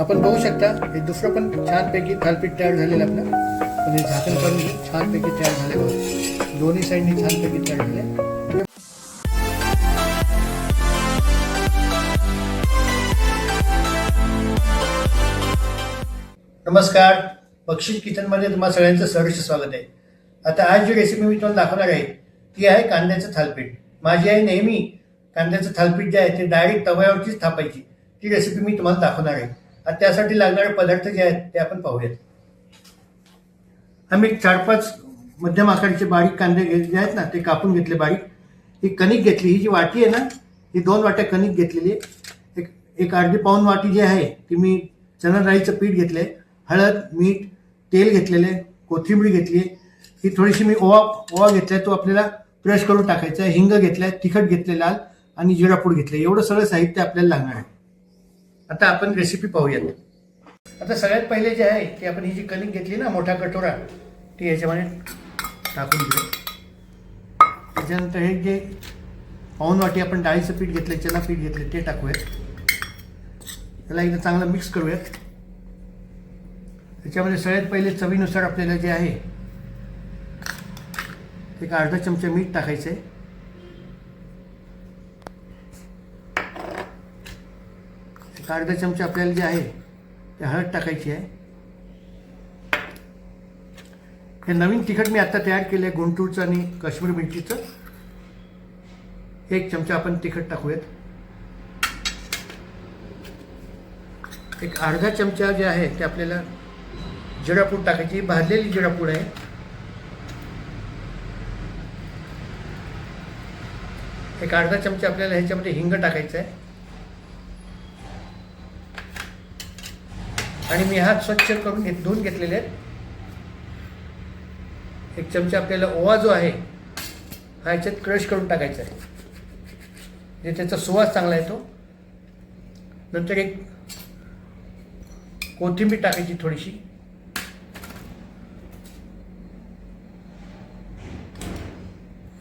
आपण बघू शकता हे दुसरं पण छानपैकी थालीपीठ तयार झालेलं आपलं. पण हे झाकण पण छानपैकी तयार झाले, दोन्ही साईडनी छानपैकी तयार झाले. नमस्कार, बक्षीस किचनमध्ये तुम्हाला सगळ्यांचं सहर्ष स्वागत आहे. आता आज जी रेसिपी मी तुम्हाला दाखवणार आहे ती आहे कांद्याचं थालीपीठ. माझी आई नेहमी कांद्याचं थालीपीठ जे आहे ते डायरेक्ट तव्यावरतीच थापायची. ती रेसिपी मी तुम्हाला दाखवणार आहे. आता त्यासाठी लागणारे पदार्थ जे आहेत ते आपण पाहूयात. आम्ही 4-5 मध्यम आकाराचे बारीक कांदे जे आहेत ना ते कापून घेतले बारीक. ही कणिक घेतली, ही जी वाटी आहे ना ही 2 वाट्या कणिक घेतलेली आहे. एक अर्धी पाऊण वाटी जी आहे ती मी चणा डाळीचं पीठ घेतलंय. हळद, मीठ, तेल घेतलेले, कोथिंबीर घेतली, ही थोडीशी मी ओवा घेतलाय, तो आपल्याला क्रश करून टाकायचा आहे. हिंग घेतलाय, तिखट घेतले लाल, आणि जिरापूड घेतले. एवढं सगळं साहित्य आपल्याला लागणार आहे. आता आपण रेसिपी पाहूयात. आता सगळ्यात पहिले जे आहे की आपण ही जी कणिक घेतली ना मोठा कटोरा ती याच्यामध्ये टाकून घेऊ. त्याच्यानंतर हे जे पाऊण वाटी आपण डाळीचं पीठ घेतलं, चना पीठ घेतले ते टाकूयात. त्याला एकदा चांगलं मिक्स करूयात. त्याच्यामध्ये सगळ्यात पहिले चवीनुसार आपल्याला जे आहे एक अर्धा चमचा मीठ टाकायचं आहे. एक अर्धा चमचा आपल्याला जे आहे ते हळद टाकायची आहे. हे नवीन तिखट मी आता तयार केलं आहे गुंटूरचं आणि काश्मीर मिरचीचं. 1 चमचा आपण तिखट टाकूयात. एक अर्धा चमचा जे आहे ते आपल्याला जिरापूड टाकायची, भाजलेली जिरापूड आहे. एक अर्धा चमचा आपल्याला ह्याच्यामध्ये हिंग टाकायचं आहे. आणि मी हात स्वच्छ करून धुवून घेतलेले आहेत. 1 चमचा आपल्याला ओवा जो आहे हा ह्याच्यात क्रश करून टाकायचा आहे, म्हणजे त्याचा सुवास चांगला येतो. नंतर एक कोथिंबीर टाकायची थोडीशी.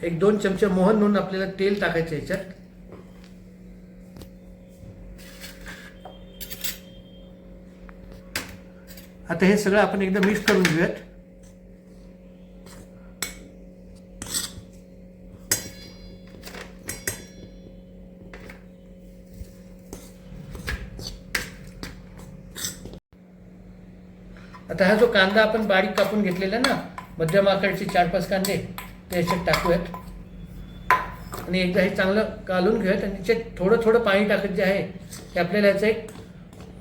एक 2 चमचे मोहन म्हणून आपल्याला तेल टाकायचं याच्यात. आता हे सगळं आपण एकदा मिक्स करून घेऊयात. आता हा जो कांदा आपण बारीक कापून घेतलेला ना मध्यम आकाराचे 4-5 कांदे ते याच्यात टाकूयात. आणि एकदा हे चांगलं कालून घेऊयात. आणि त्याच्यात थोडं थोडं पाणी टाकत जे आहे ते आपल्याला याचा एक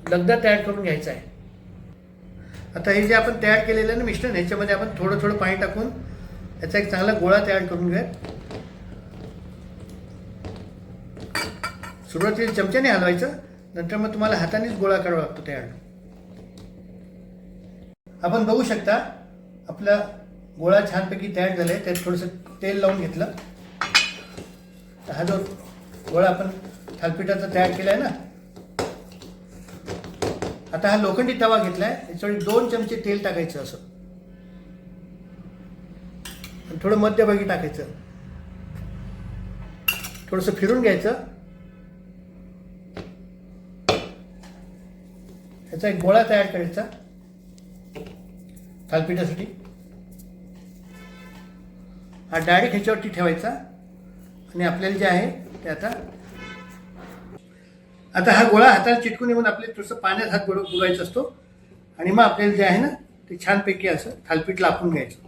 लगदा तयार करून घ्यायचा आहे. आता हे जे आपण तयार केलेलं ना मिश्रण ह्याच्यामध्ये आपण थोडं थोडं पाणी टाकून याचा एक चांगला गोळा तयार करून घेऊयात. सुरुवातीला चमच्याने हलवायचं, नंतर मग तुम्हाला हातानेच गोळा करावा लागतो तयार. आपण बघू शकता आपला गोळा छानपैकी तयार झाला आहे. त्यात थोडंसं तेल लावून घेतलं. हा जो गोळा आपण थालीपीठाचा तयार केला आहे ना, आता हा लोखंडी तवा घेतला आहे. याच्यावर 2 चमचे तेल टाकायचं असं, थोडं मध्यभागी टाकायचं, थोडंसं फिरून घ्यायचं. याचा एक गोळा तयार करायचा थालीपीठासाठी. हा डायरेक्ट ह्याच्यावरती ठेवायचा. आणि आपल्याला जे आहे ते आता हा गोळा हाताला चिटकून येऊन आपल्याला थोडंसं पाण्यात हात बुडवायचा असतो. आणि मग आपल्याला जे आहे ना ते छानपैकी असं थालीपीठ लापून घ्यायचं.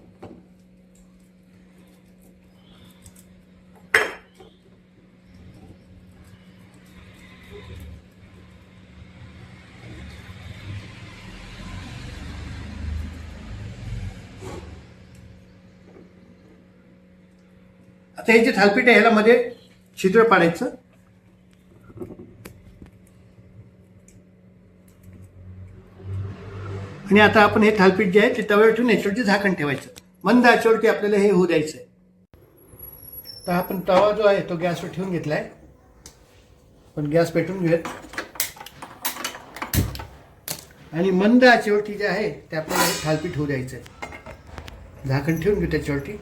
आता हे जे थालीपीठ आहे ह्याला मध्ये छिद्र पाडायचं. आणि आता आपण हे थालीपीठ जे आहे ते तव्यावर ठेवून याच्यावरती झाकण ठेवायचं. मंद आचेवरती आपल्याला हे होऊ द्यायचं आहे. तर आपण तवा जो आहे तो गॅसवर ठेवून घेतला आहे. पण गॅस पेटवून घेऊयात. आणि मंद आचेवरती जे आहे ते आपल्याला हे थालीपीठ होऊ द्यायचं आहे. झाकण ठेवून घेऊ त्याच्यावरती.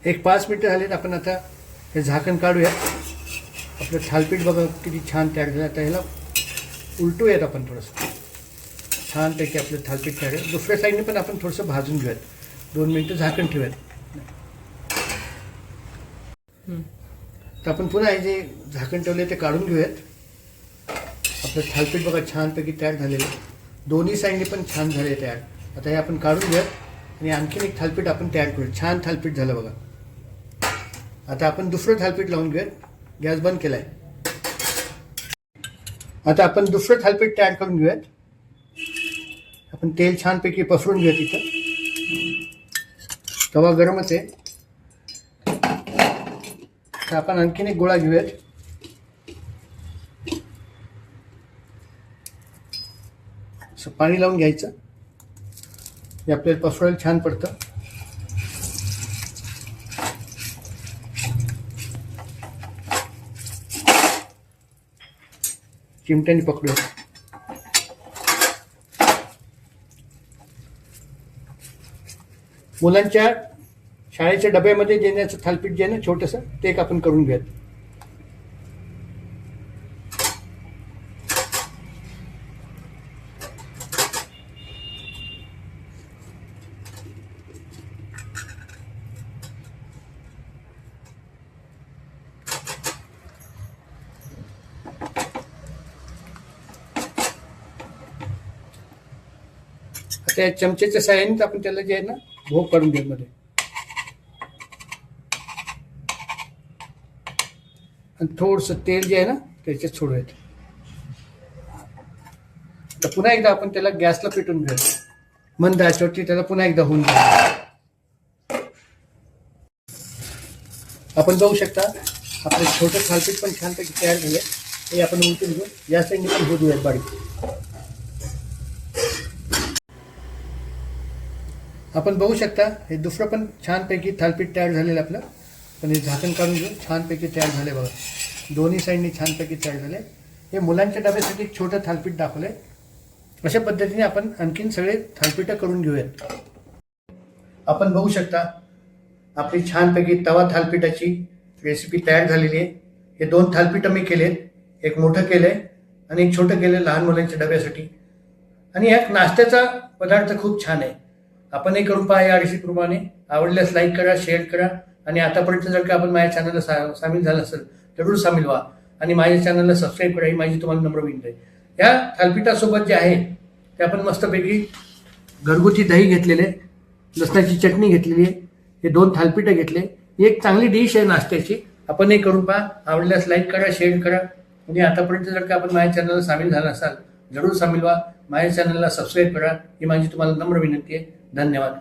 एक 5 मिनिटं झालेत. आपण आता हे झाकण काढूया. आपलं थालपीठ बघा किती छान तयार झालं. आता ह्याला उलटूयात आपण थोडंसं. छानपैकी आपलं थालपीठ तयार आहे. दुसऱ्या साईडने पण आपण थोडंसं भाजून घेऊयात. 2 मिनिटं झाकण ठेवूयात. तर आपण पुन्हा हे जे झाकण ठेवले ते काढून घेऊयात. आपलं थालपीठ बघा छानपैकी तयार झालेलं आहे. दोन्ही साईडने पण छान झाले तयार. आता हे आपण काढून घेऊयात आणि आणखीन एक थालपीठ आपण तयार करूया. छान थालपीठ झालं बघा. आता आपण दुसरं थालपीठ लावून घेऊयात. गॅस बंद केलाय. आता आपण दुसरं थालपीठ तयार करून घेऊयात. आपण तेल छानपैकी पसरून घेऊयात. इथं तवा गरमच आहे. तर आपण आणखीन एक गोळा घेऊयात. असं पाणी लावून घ्यायचं. हे आपल्याला पसरायला छान पडतं. चिमट्याने पकडूया. मुलांच्या शाळेच्या डब्यामध्ये देण्याचं थालपीठ जे आहे ना छोटंसं, ते एक आपण करून घेऊयात. आता या चमचेच्या साह्याने आपण त्याला जे आहे ना भोग काढून घेऊ मध्ये. आणि थोडंसं तेल जे आहे ना त्याच्यात सोडूयात. तर पुन्हा एकदा आपण त्याला गॅसला पेटून घेऊया. मंद आचेवरती त्याला पुन्हा एकदा होऊन जाईल. आपण बघू शकता आपले छोटे थालपीठ पण छानपैकी तयार झाले. हे आपण उलटून घेऊ. या साईडने पण होऊ देऊयात बारीक. आपण बघू शकता हे दुसरं पण छानपैकी थालपीठ तयार झालेलं आपलं. पण हे झाकण काढून घेऊन छानपैकी तयार झाले बघा. दोन्ही साईडनी छानपैकी तयार झाले. हे मुलांच्या डब्यासाठी एक छोटं थालपीठ दाखवलंय. अशा पद्धतीने आपण आणखीन सगळे थालपीठं करून घेऊयात. आपण बघू शकता आपली छानपैकी तवा थालपीठाची रेसिपी तयार झालेली आहे. हे 2 थालपीठं मी केलेत. एक मोठं केलंय आणि एक छोटं केलं लहान मुलांच्या डब्यासाठी. आणि ह्या नाश्त्याचा पदार्थ खूप छान आहे. आपण हे करून पहा या रेसिपीप्रमाणे. आवडल्यास लाईक करा, शेअर करा आणि आतापर्यंत जर का आपण माझ्या चॅनलला सामील झालं असेल जरूर सामील व्हा आणि माझ्या चॅनलला सबस्क्राईब करा. ही माझी तुम्हाला नम्र विनंती आहे. या थालपीठासोबत जे आहे ते आपण मस्तपैकी घरगुती दही घेतलेले, लसणाची चटणी घेतलेली आहे. हे 2 थालपीठं घेतले. ही एक चांगली डिश आहे नाश्त्याची. आपण हे करून पहा. आवडल्यास लाईक करा, शेअर करा आणि आतापर्यंत जर का आपण माझ्या चॅनलला सामील झाला असाल जरूर सामील व्हा. माझ्या चॅनलला सबस्क्राईब करा. ही माझी तुम्हाला नम्र विनंती आहे. धन्यवाद.